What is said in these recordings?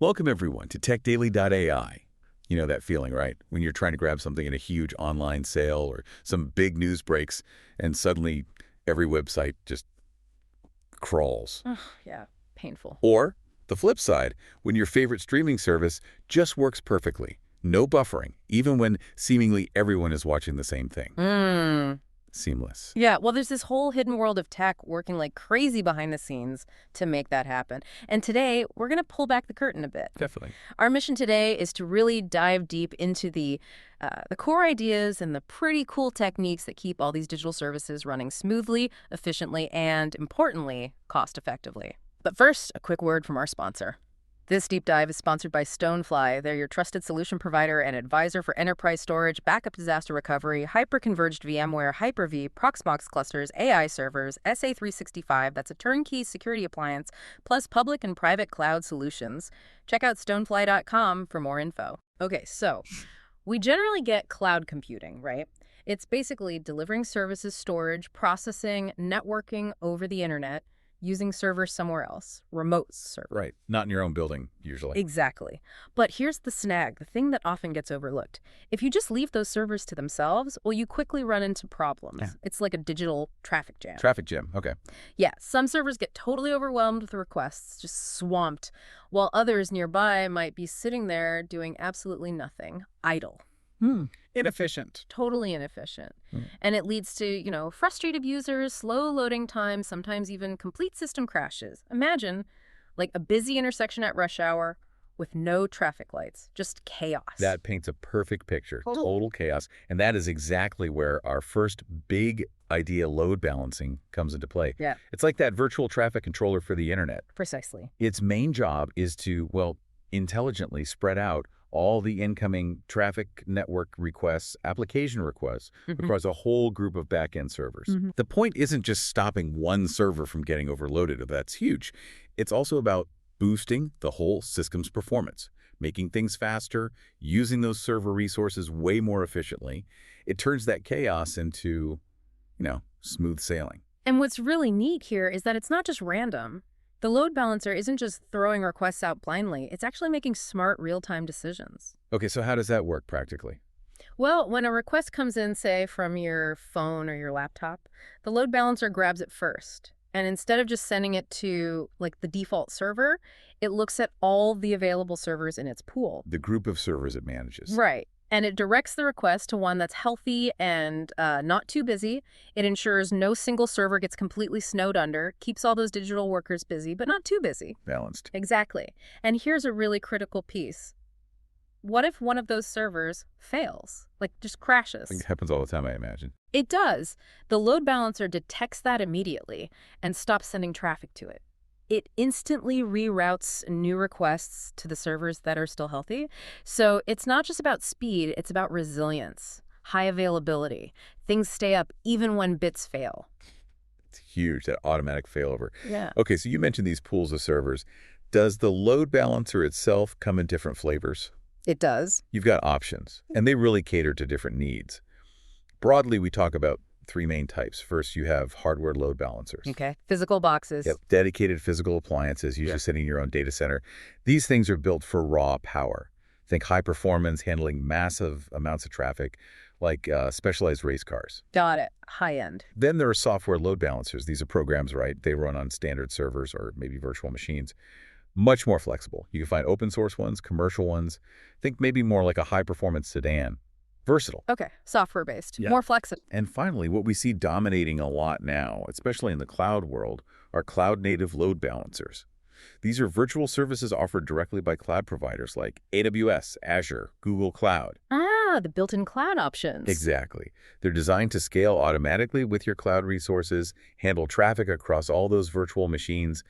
Welcome, everyone, to TechDaily.ai. You know that feeling, right? When you're trying to grab something in a huge online sale or some big news breaks, and suddenly every website just crawls. Ugh, yeah, painful. Or the flip side, when your favorite streaming service just works perfectly. No buffering, even when seemingly everyone is watching the same thing. Seamless. Yeah, well, there's this whole hidden world of tech working like crazy behind the scenes to make that happen. And today, we're going to pull back the curtain a bit. Definitely. Our mission today is to really dive deep into the core ideas and the pretty cool techniques that keep all these digital services running smoothly, efficiently, and importantly, cost-effectively. But first, a quick word from our sponsor. This deep dive is sponsored by Stonefly. They're your trusted solution provider and advisor for enterprise storage, backup disaster recovery, hyper-converged VMware, Hyper-V, Proxmox clusters, AI servers, SA365, that's a turnkey security appliance, plus public and private cloud solutions. Check out stonefly.com for more info. Okay, so we generally get cloud computing, right? It's basically delivering services, storage, processing, networking over the internet, using servers somewhere else, remote server. Right. Not in your own building, usually. Exactly. But here's the snag, the thing that often gets overlooked. If you just leave those servers to themselves, well, you quickly run into problems. Yeah. It's like a digital traffic jam. Traffic jam. Okay. Yeah, some servers get totally overwhelmed with requests, just swamped, while others nearby might be sitting there doing absolutely nothing, idle. Inefficient. Totally inefficient. And it leads to, frustrated users, slow loading times, sometimes even complete system crashes. Imagine, like, a busy intersection at rush hour with no traffic lights, just chaos. That paints a perfect picture. Total chaos. And that is exactly where our first big idea, load balancing, comes into play. Yeah. It's like that virtual traffic controller for the internet. Precisely. Its main job is to, well, intelligently spread out all the incoming traffic network requests, application requests, across a whole group of back-end servers. The point isn't just stopping one server from getting overloaded. That's huge. It's also about boosting the whole system's performance, making things faster, using those server resources way more efficiently. It turns that chaos into, smooth sailing. And what's really neat here is that it's not just random. The load balancer isn't just throwing requests out blindly. It's actually making smart real-time decisions. Okay, so how does that work practically? Well, when a request comes in, say, from your phone or your laptop, the load balancer grabs it first. And instead of just sending it to, like, the default server, it looks at all the available servers in its pool. The group of servers it manages. Right. And it directs the request to one that's healthy and not too busy. It ensures no single server gets completely snowed under, keeps all those digital workers busy, but not too busy. Balanced. Exactly. And here's a really critical piece. What if one of those servers fails? Like, just crashes? It happens all the time, I imagine. It does. The load balancer detects that immediately and stops sending traffic to it. It instantly reroutes new requests to the servers that are still healthy. So it's not just about speed, it's about resilience, high availability. Things stay up even when bits fail. It's huge, that automatic failover. Yeah. Okay, so you mentioned these pools of servers. Does the load balancer itself come in different flavors? It does. You've got options, and they really cater to different needs. Broadly, we talk about three main types. First, you have hardware load balancers. Okay. Physical boxes. Yep. Dedicated physical appliances, usually sitting in your own data center. These things are built for raw power. Think high performance, handling massive amounts of traffic, like specialized race cars. Got it. High end. Then there are software load balancers. These are programs, right? They run on standard servers or maybe virtual machines. Much more flexible. You can find open source ones, commercial ones. Think maybe more like a high performance sedan. Versatile. Okay. Software-based. Yeah. More flexible. And finally, what we see dominating a lot now, especially in the cloud world, are cloud-native load balancers. These are virtual services offered directly by cloud providers like AWS, Azure, Google Cloud. Ah, the built-in cloud options. Exactly. They're designed to scale automatically with your cloud resources, handle traffic across all those virtual machines,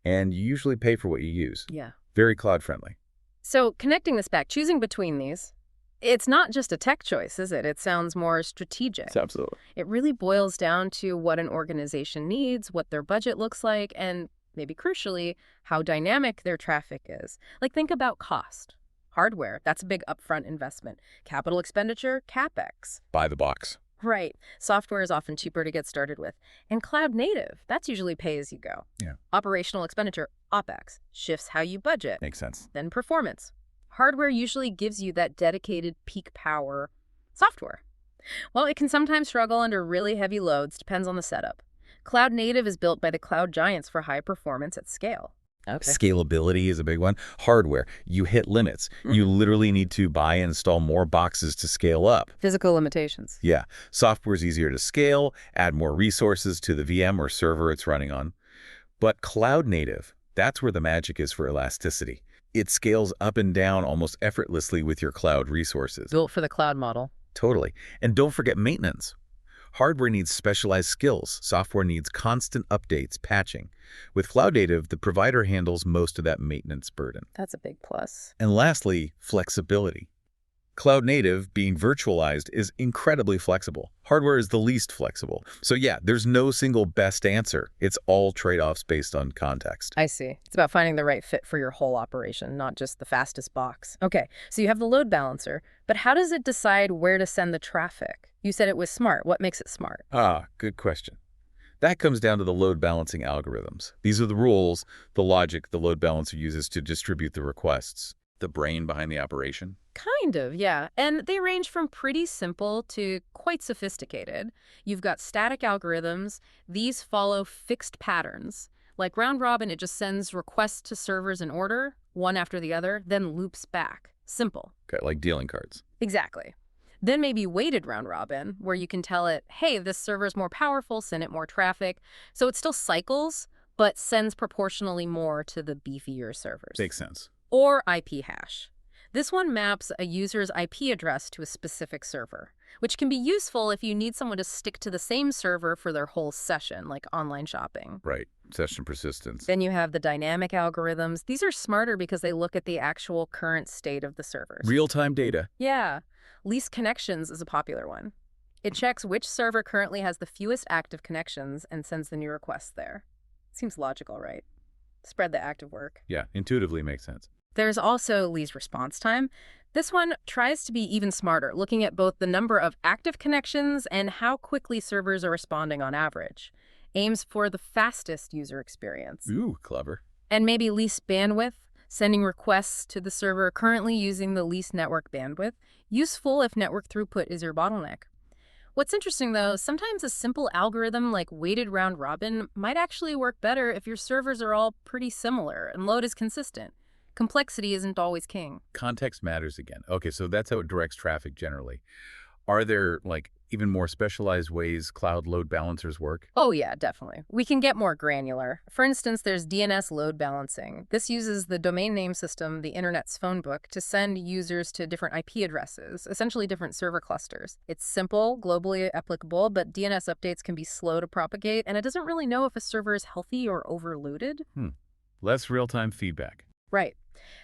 and you usually pay for what you use. Yeah. Very cloud-friendly. So connecting this back, choosing between these, it's not just a tech choice, is it? It sounds more strategic. Absolutely. It really boils down to what an organization needs, what their budget looks like, and maybe crucially, how dynamic their traffic is. Like, think about cost. Hardware, that's a big upfront investment. Capital expenditure, CapEx. Buy the box. Right. Software is often cheaper to get started with. And cloud native, that's usually pay as you go. Yeah. Operational expenditure, OpEx, shifts how you budget. Makes sense. Then performance. Hardware usually gives you that dedicated peak power. Software, well, it can sometimes struggle under really heavy loads, depends on the setup. Cloud native is built by the cloud giants for high performance at scale. Okay. Scalability is a big one. Hardware, you hit limits. You literally need to buy and install more boxes to scale up. Physical limitations. Yeah, software's easier to scale, add more resources to the VM or server it's running on. But cloud native, that's where the magic is for elasticity. It scales up and down almost effortlessly with your cloud resources. Built for the cloud model. Totally. And don't forget maintenance. Hardware needs specialized skills. Software needs constant updates, patching. With cloud native, the provider handles most of that maintenance burden. That's a big plus. And lastly, flexibility. Cloud native, being virtualized, is incredibly flexible. Hardware is the least flexible. So yeah, there's no single best answer. It's all trade-offs based on context. I see. It's about finding the right fit for your whole operation, not just the fastest box. Okay, so you have the load balancer, but how does it decide where to send the traffic? You said it was smart. What makes it smart? Good question. That comes down to the load balancing algorithms. These are the rules, the logic the load balancer uses to distribute the requests. The brain behind the operation? Kind of, yeah. And they range from pretty simple to quite sophisticated. You've got static algorithms. These follow fixed patterns. Like round robin, it just sends requests to servers in order, one after the other, then loops back. Simple. Okay, like dealing cards. Exactly. Then maybe weighted round robin, where you can tell it, hey, this server's more powerful, send it more traffic. So it still cycles, but sends proportionally more to the beefier servers. Makes sense. Or IP hash. This one maps a user's IP address to a specific server, which can be useful if you need someone to stick to the same server for their whole session, like online shopping. Right. Session persistence. Then you have the dynamic algorithms. These are smarter because they look at the actual current state of the servers. Real-time data. Yeah. Least connections is a popular one. It checks which server currently has the fewest active connections and sends the new requests there. Seems logical, right? Spread the active work. Yeah, intuitively makes sense. There's also least response time. This one tries to be even smarter, looking at both the number of active connections and how quickly servers are responding on average. Aims for the fastest user experience. Ooh, clever. And maybe least bandwidth, sending requests to the server currently using the least network bandwidth. Useful if network throughput is your bottleneck. What's interesting, though, sometimes a simple algorithm like weighted round robin might actually work better if your servers are all pretty similar and load is consistent. Complexity isn't always king. Context matters again. Okay, so that's how it directs traffic generally. Are there, even more specialized ways cloud load balancers work? Oh yeah, definitely. We can get more granular. For instance, there's DNS load balancing. This uses the domain name system, the internet's phone book, to send users to different IP addresses, essentially different server clusters. It's simple, globally applicable, but DNS updates can be slow to propagate, and it doesn't really know if a server is healthy or overloaded. Less real-time feedback. Right.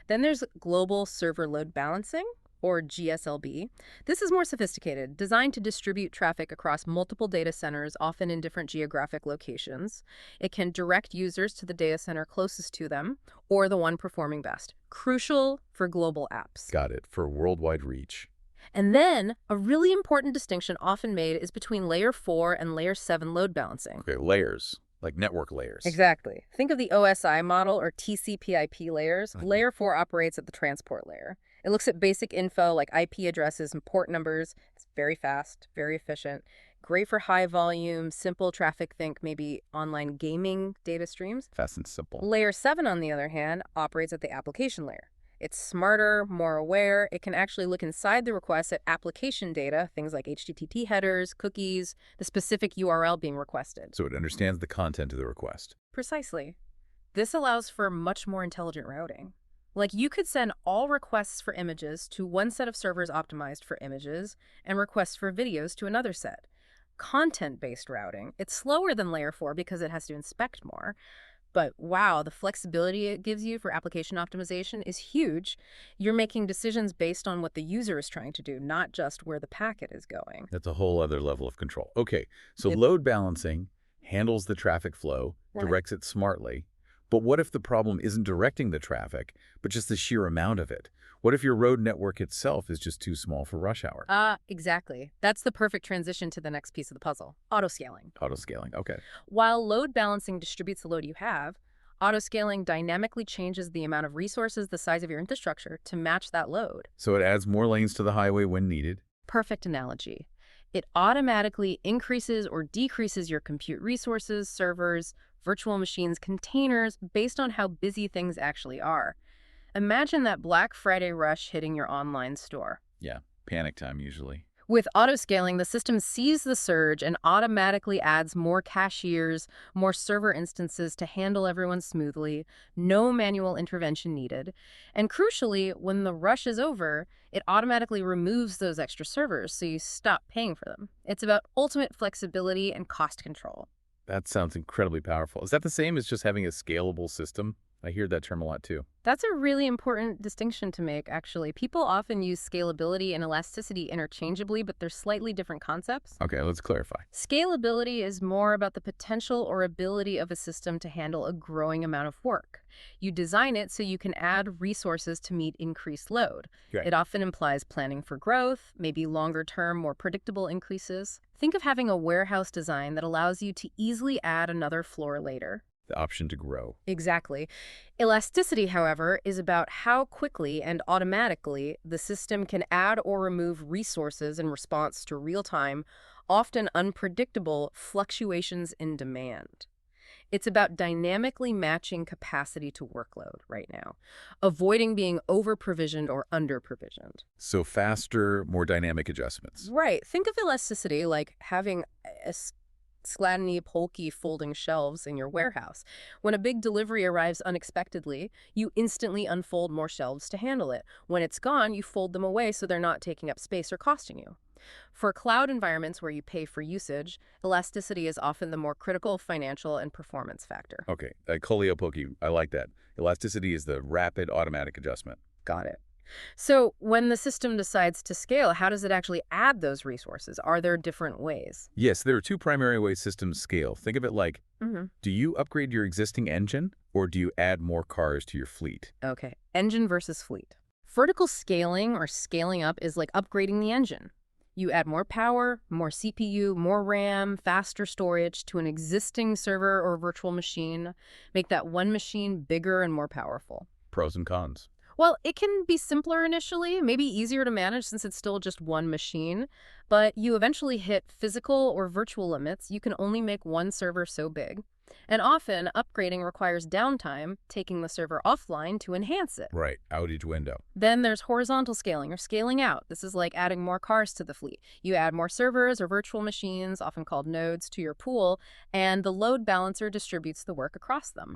Then there's global server load balancing, or GSLB. This is more sophisticated, designed to distribute traffic across multiple data centers, often in different geographic locations. It can direct users to the data center closest to them, or the one performing best. Crucial for global apps. Got it, for worldwide reach. And then, a really important distinction often made is between Layer 4 and Layer 7 load balancing. Okay, layers. Like network layers. Exactly. Think of the OSI model or TCP/IP layers. Layer 4 operates at the transport layer. It looks at basic info like IP addresses and port numbers. It's very fast, very efficient, great for high volume, simple traffic. Think maybe online gaming data streams. Fast and simple. Layer 7, on the other hand, operates at the application layer. It's smarter, more aware. It can actually look inside the request at application data, things like HTTP headers, cookies, the specific URL being requested. So it understands the content of the request. Precisely. This allows for much more intelligent routing. Like, you could send all requests for images to one set of servers optimized for images and requests for videos to another set. Content-based routing. It's slower than Layer 4 because it has to inspect more. But wow, the flexibility it gives you for application optimization is huge. You're making decisions based on what the user is trying to do, not just where the packet is going. That's a whole other level of control. Okay, so load balancing handles the traffic flow, directs it smartly, But what if the problem isn't directing the traffic, but just the sheer amount of it? What if your road network itself is just too small for rush hour? Exactly. That's the perfect transition to the next piece of the puzzle, autoscaling. Autoscaling, okay. While load balancing distributes the load you have, autoscaling dynamically changes the amount of resources, the size of your infrastructure, to match that load. So it adds more lanes to the highway when needed. Perfect analogy. It automatically increases or decreases your compute resources, servers, virtual machines, containers, based on how busy things actually are. Imagine that Black Friday rush hitting your online store. Yeah, panic time usually. With autoscaling, the system sees the surge and automatically adds more cashiers, more server instances to handle everyone smoothly, no manual intervention needed. And crucially, when the rush is over, it automatically removes those extra servers so you stop paying for them. It's about ultimate flexibility and cost control. That sounds incredibly powerful. Is that the same as just having a scalable system? I hear that term a lot too. That's a really important distinction to make, actually. People often use scalability and elasticity interchangeably, but they're slightly different concepts. Okay, let's clarify. Scalability is more about the potential or ability of a system to handle a growing amount of work. You design it so you can add resources to meet increased load. Right. It often implies planning for growth, maybe longer-term, more predictable increases. Think of having a warehouse design that allows you to easily add another floor later. The option to grow. Exactly. Elasticity, however, is about how quickly and automatically the system can add or remove resources in response to real-time, often unpredictable fluctuations in demand. It's about dynamically matching capacity to workload right now, avoiding being over-provisioned or under-provisioned. So faster, more dynamic adjustments. Right. Think of elasticity like having a Skladany Polky folding shelves in your warehouse. When a big delivery arrives unexpectedly, you instantly unfold more shelves to handle it. When it's gone, you fold them away so they're not taking up space or costing you. For cloud environments where you pay for usage, elasticity is often the more critical financial and performance factor. Okay, Coliopoki, I like that. Elasticity is the rapid automatic adjustment. Got it. So when the system decides to scale, how does it actually add those resources? Are there different ways? Yes, there are two primary ways systems scale. Think of it like, do you upgrade your existing engine or do you add more cars to your fleet? Okay, engine versus fleet. Vertical scaling or scaling up is like upgrading the engine. You add more power, more CPU, more RAM, faster storage to an existing server or virtual machine. Make that one machine bigger and more powerful. Pros and cons. Well, it can be simpler initially, maybe easier to manage since it's still just one machine, but you eventually hit physical or virtual limits. You can only make one server so big. And often, upgrading requires downtime, taking the server offline to enhance it. Right, outage window. Then there's horizontal scaling or scaling out. This is like adding more cars to the fleet. You add more servers or virtual machines, often called nodes, to your pool, and the load balancer distributes the work across them.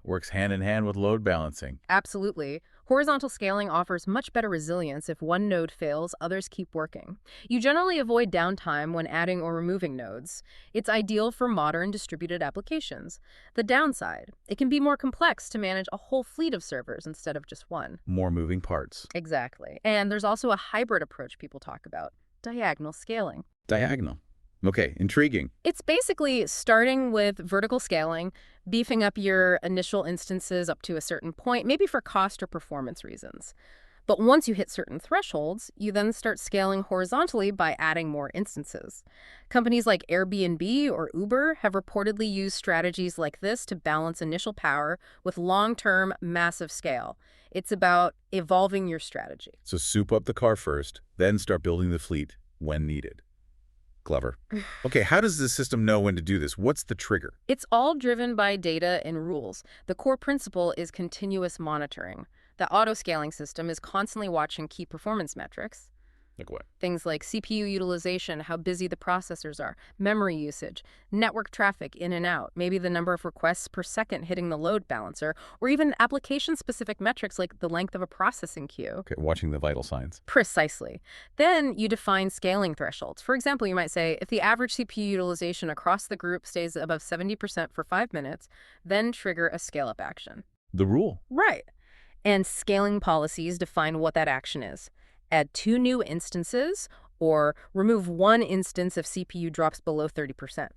Works hand in hand with load balancing. Absolutely. Horizontal scaling offers much better resilience. If one node fails, others keep working. You generally avoid downtime when adding or removing nodes. It's ideal for modern distributed applications. The downside, it can be more complex to manage a whole fleet of servers instead of just one. More moving parts. Exactly. And there's also a hybrid approach people talk about, diagonal scaling. Diagonal. Okay, intriguing. It's basically starting with vertical scaling, beefing up your initial instances up to a certain point, maybe for cost or performance reasons. But once you hit certain thresholds, you then start scaling horizontally by adding more instances. Companies like Airbnb or Uber have reportedly used strategies like this to balance initial power with long-term massive scale. It's about evolving your strategy. So soup up the car first, then start building the fleet when needed. Clever. Okay, how does the system know when to do this? What's the trigger? It's all driven by data and rules. The core principle is continuous monitoring. The auto-scaling system is constantly watching key performance metrics. Like what? Things like CPU utilization, how busy the processors are, memory usage, network traffic in and out, maybe the number of requests per second hitting the load balancer, or even application-specific metrics like the length of a processing queue. Okay, watching the vital signs. Precisely. Then you define scaling thresholds. For example, you might say, if the average CPU utilization across the group stays above 70% for 5 minutes, then trigger a scale-up action. The rule. Right. And scaling policies define what that action is. Add 2 new instances or remove one instance if CPU drops below 30%.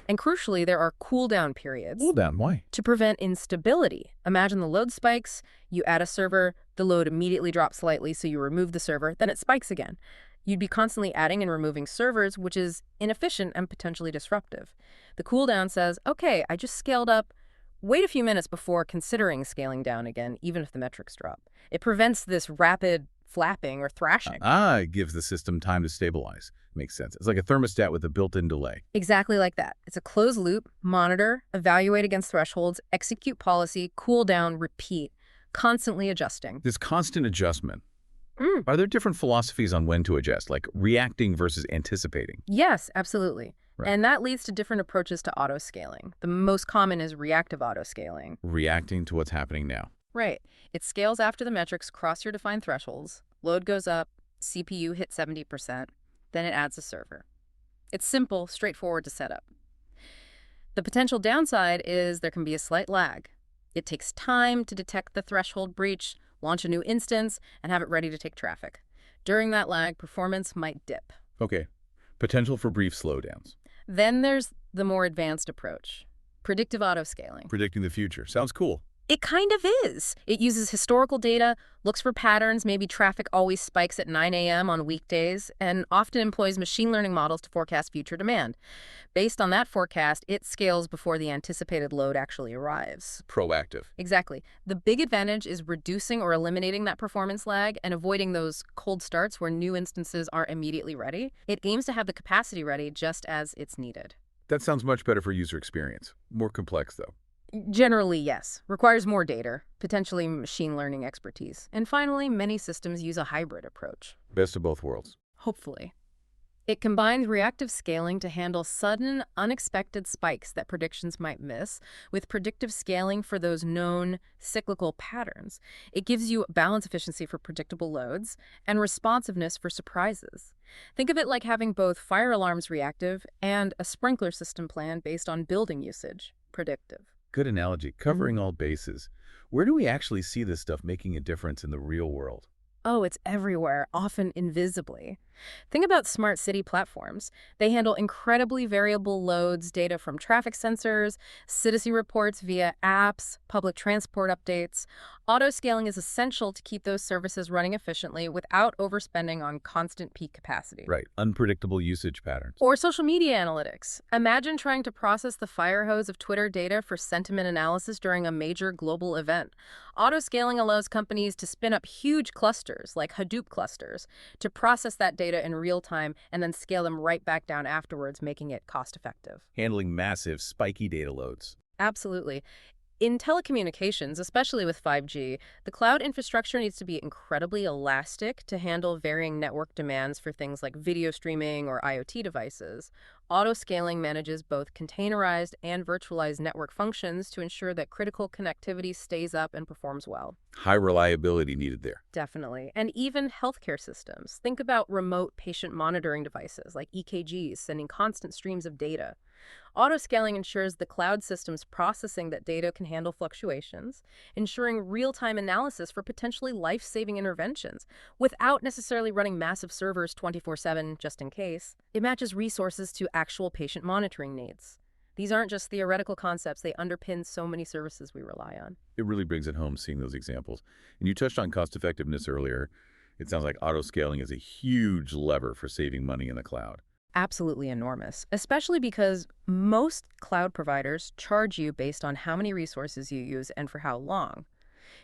And crucially, there are cooldown periods. Cooldown, why? To prevent instability. Imagine the load spikes, you add a server, the load immediately drops slightly, so you remove the server, then it spikes again. You'd be constantly adding and removing servers, which is inefficient and potentially disruptive. The cooldown says, okay, I just scaled up. Wait a few minutes before considering scaling down again, even if the metrics drop. It prevents this rapid flapping or thrashing. It gives the system time to stabilize. Makes sense. It's like a thermostat with a built-in delay. Exactly like that. It's a closed loop, monitor, evaluate against thresholds, execute policy, cool down, repeat, constantly adjusting. This constant adjustment. Are there different philosophies on when to adjust, like reacting versus anticipating? Yes, absolutely. Right. And that leads to different approaches to autoscaling. The most common is reactive autoscaling. Reacting to what's happening now. Right. It scales after the metrics cross your defined thresholds, load goes up, CPU hits 70%, then it adds a server. It's simple, straightforward to set up. The potential downside is there can be a slight lag. It takes time to detect the threshold breach, launch a new instance, and have it ready to take traffic. During that lag, performance might dip. Okay. Potential for brief slowdowns. Then there's the more advanced approach, predictive autoscaling. Predicting the future. Sounds cool. It kind of is. It uses historical data, looks for patterns, maybe traffic always spikes at 9 a.m. on weekdays, and often employs machine learning models to forecast future demand. Based on that forecast, it scales before the anticipated load actually arrives. Proactive. Exactly. The big advantage is reducing or eliminating that performance lag and avoiding those cold starts where new instances aren't immediately ready. It aims to have the capacity ready just as it's needed. That sounds much better for user experience. More complex, though. Generally, yes. Requires more data, potentially machine learning expertise. And finally, many systems use a hybrid approach. Best of both worlds. Hopefully. It combines reactive scaling to handle sudden, unexpected spikes that predictions might miss, with predictive scaling for those known cyclical patterns. It gives you balance efficiency for predictable loads and responsiveness for surprises. Think of it like having both fire alarms reactive and a sprinkler system plan based on building usage, predictive. Good analogy. Covering all bases. Where do we actually see this stuff making a difference in the real world? Oh, it's everywhere, often invisibly. Think about smart city platforms. They handle incredibly variable loads, data from traffic sensors, citizen reports via apps, public transport updates. Autoscaling is essential to keep those services running efficiently without overspending on constant peak capacity. Right. Unpredictable usage patterns. Or social media analytics. Imagine trying to process the fire hose of Twitter data for sentiment analysis during a major global event. Autoscaling allows companies to spin up huge clusters, like Hadoop clusters, to process that data in real time and then scale them right back down afterwards, making it cost-effective. Handling massive, spiky data loads. Absolutely. In telecommunications, especially with 5G, the cloud infrastructure needs to be incredibly elastic to handle varying network demands for things like video streaming or IoT devices. Autoscaling manages both containerized and virtualized network functions to ensure that critical connectivity stays up and performs well. High reliability needed there. Definitely. And even healthcare systems. Think about remote patient monitoring devices like EKGs sending constant streams of data. Autoscaling ensures the cloud system's processing that data can handle fluctuations, ensuring real-time analysis for potentially life-saving interventions without necessarily running massive servers 24/7 just in case. It matches resources to actual patient monitoring needs. These aren't just theoretical concepts, they underpin so many services we rely on. It really brings it home seeing those examples. And you touched on cost effectiveness earlier. It sounds like autoscaling is a huge lever for saving money in the cloud. Absolutely enormous, especially because most cloud providers charge you based on how many resources you use and for how long.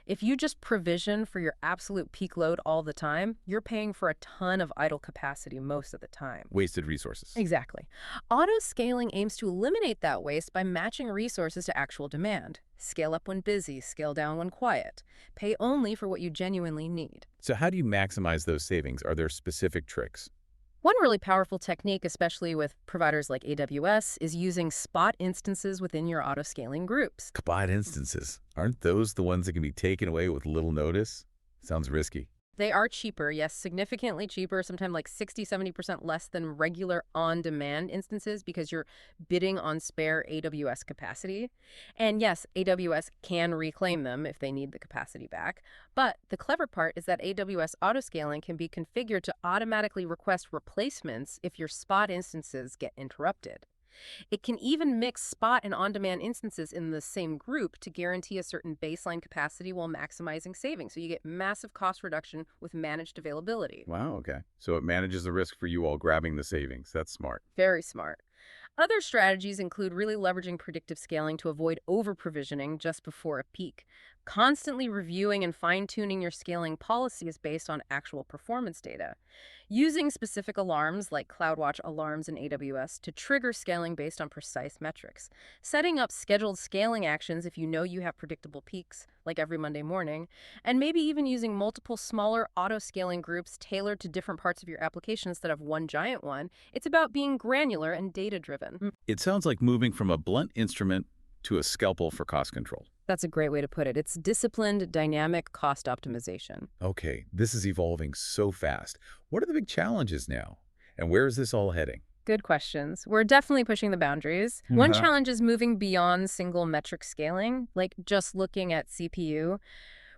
If you just provision for your absolute peak load all the time, you're paying for a ton of idle capacity most of the time. Wasted resources. Exactly. Autoscaling aims to eliminate that waste by matching resources to actual demand. Scale up when busy, scale down when quiet. Pay only for what you genuinely need. So how do you maximize those savings? Are there specific tricks? One really powerful technique, especially with providers like AWS, is using spot instances within your autoscaling groups. Spot instances. Aren't those the ones that can be taken away with little notice? Sounds risky. They are cheaper, yes, significantly cheaper, sometimes like 60–70% less than regular on-demand instances because you're bidding on spare AWS capacity. And yes, AWS can reclaim them if they need the capacity back. But the clever part is that AWS Autoscaling can be configured to automatically request replacements if your spot instances get interrupted. It can even mix spot and on-demand instances in the same group to guarantee a certain baseline capacity while maximizing savings. So you get massive cost reduction with managed availability. Wow, okay. So it manages the risk for you while grabbing the savings. That's smart. Very smart. Other strategies include really leveraging predictive scaling to avoid over-provisioning just before a peak. Constantly reviewing and fine-tuning your scaling policies based on actual performance data. Using specific alarms like CloudWatch alarms in AWS to trigger scaling based on precise metrics. Setting up scheduled scaling actions if you know you have predictable peaks, like every Monday morning. And maybe even using multiple smaller auto-scaling groups tailored to different parts of your application instead of one giant one. It's about being granular and data-driven. It sounds like moving from a blunt instrument to a scalpel for cost control. That's a great way to put it. It's disciplined, dynamic cost optimization. Okay, this is evolving so fast. What are the big challenges now? And where is this all heading? Good questions. We're definitely pushing the boundaries. One challenge is moving beyond single metric scaling, like just looking at CPU.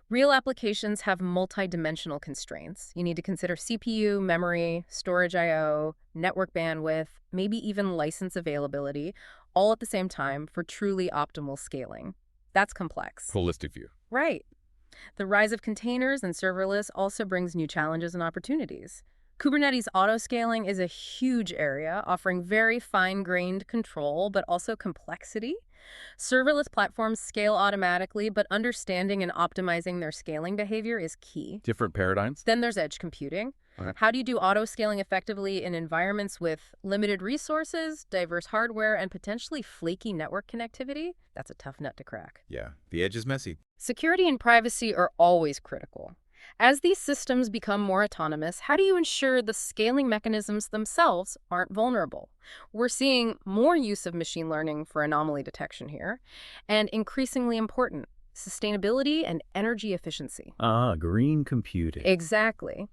Real applications have multi-dimensional constraints. You need to consider CPU, memory, storage I/O, network bandwidth, maybe even license availability, all at the same time for truly optimal scaling. That's complex. Holistic view. Right. The rise of containers and serverless also brings new challenges and opportunities. Kubernetes autoscaling is a huge area, offering very fine-grained control, but also complexity. Serverless platforms scale automatically, but understanding and optimizing their scaling behavior is key. Different paradigms? Then there's edge computing. Okay. How do you do auto-scaling effectively in environments with limited resources, diverse hardware, and potentially flaky network connectivity? That's a tough nut to crack. Yeah, the edge is messy. Security and privacy are always critical. As these systems become more autonomous, how do you ensure the scaling mechanisms themselves aren't vulnerable? We're seeing more use of machine learning for anomaly detection here, and increasingly important, sustainability and energy efficiency. Green computing. Exactly.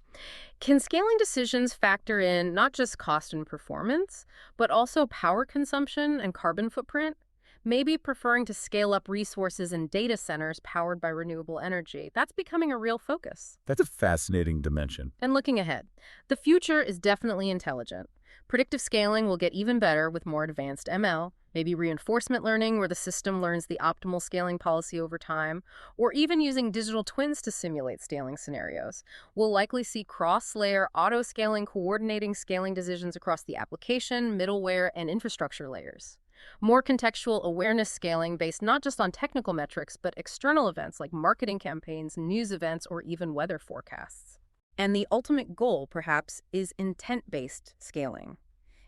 Can scaling decisions factor in not just cost and performance, but also power consumption and carbon footprint? Maybe preferring to scale up resources in data centers powered by renewable energy. That's becoming a real focus. That's a fascinating dimension. And looking ahead, the future is definitely intelligent. Predictive scaling will get even better with more advanced ML, maybe reinforcement learning where the system learns the optimal scaling policy over time, or even using digital twins to simulate scaling scenarios. We'll likely see cross-layer auto-scaling, coordinating scaling decisions across the application, middleware, and infrastructure layers. More contextual awareness scaling based not just on technical metrics, but external events like marketing campaigns, news events, or even weather forecasts. And the ultimate goal, perhaps, is intent-based scaling.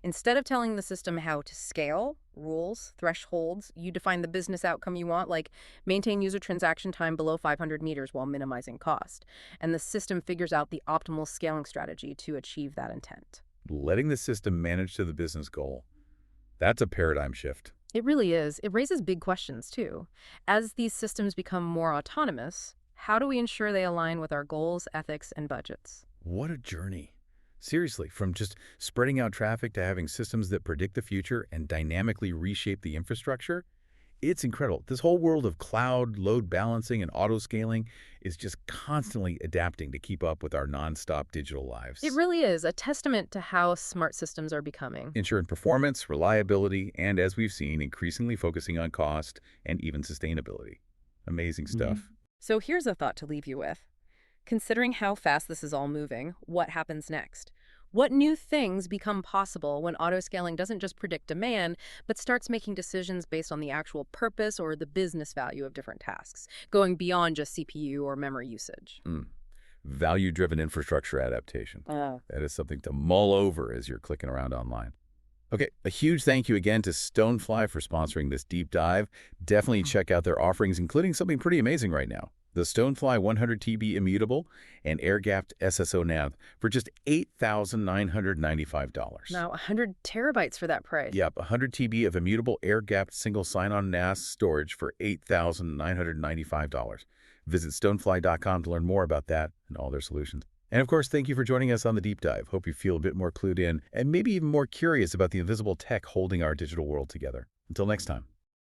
Instead of telling the system how to scale, rules, thresholds, you define the business outcome you want, like maintain user transaction time below 500 meters while minimizing cost. And the system figures out the optimal scaling strategy to achieve that intent. Letting the system manage to the business goal. That's a paradigm shift. It really is. It raises big questions, too. As these systems become more autonomous, how do we ensure they align with our goals, ethics, and budgets? What a journey. Seriously, from just spreading out traffic to having systems that predict the future and dynamically reshape the infrastructure, it's incredible. This whole world of cloud, load balancing, and auto-scaling is just constantly adapting to keep up with our nonstop digital lives. It really is a testament to how smart systems are becoming. Ensuring performance, reliability, and as we've seen, increasingly focusing on cost and even sustainability. Amazing stuff. So here's a thought to leave you with. Considering how fast this is all moving, what happens next? What new things become possible when autoscaling doesn't just predict demand, but starts making decisions based on the actual purpose or the business value of different tasks, going beyond just CPU or memory usage? Value-driven infrastructure adaptation. That is something to mull over as you're clicking around online. Okay, a huge thank you again to Stonefly for sponsoring this deep dive. Definitely check out their offerings, including something pretty amazing right now, the the Stonefly 100 TB immutable and air-gapped SSO NAV for just $8,995. Now, 100 terabytes for that price. Yep, 100 TB of immutable air-gapped single sign-on NAS storage for $8,995. Visit stonefly.com to learn more about that and all their solutions. And of course, thank you for joining us on the Deep Dive. Hope you feel a bit more clued in and maybe even more curious about the invisible tech holding our digital world together. Until next time.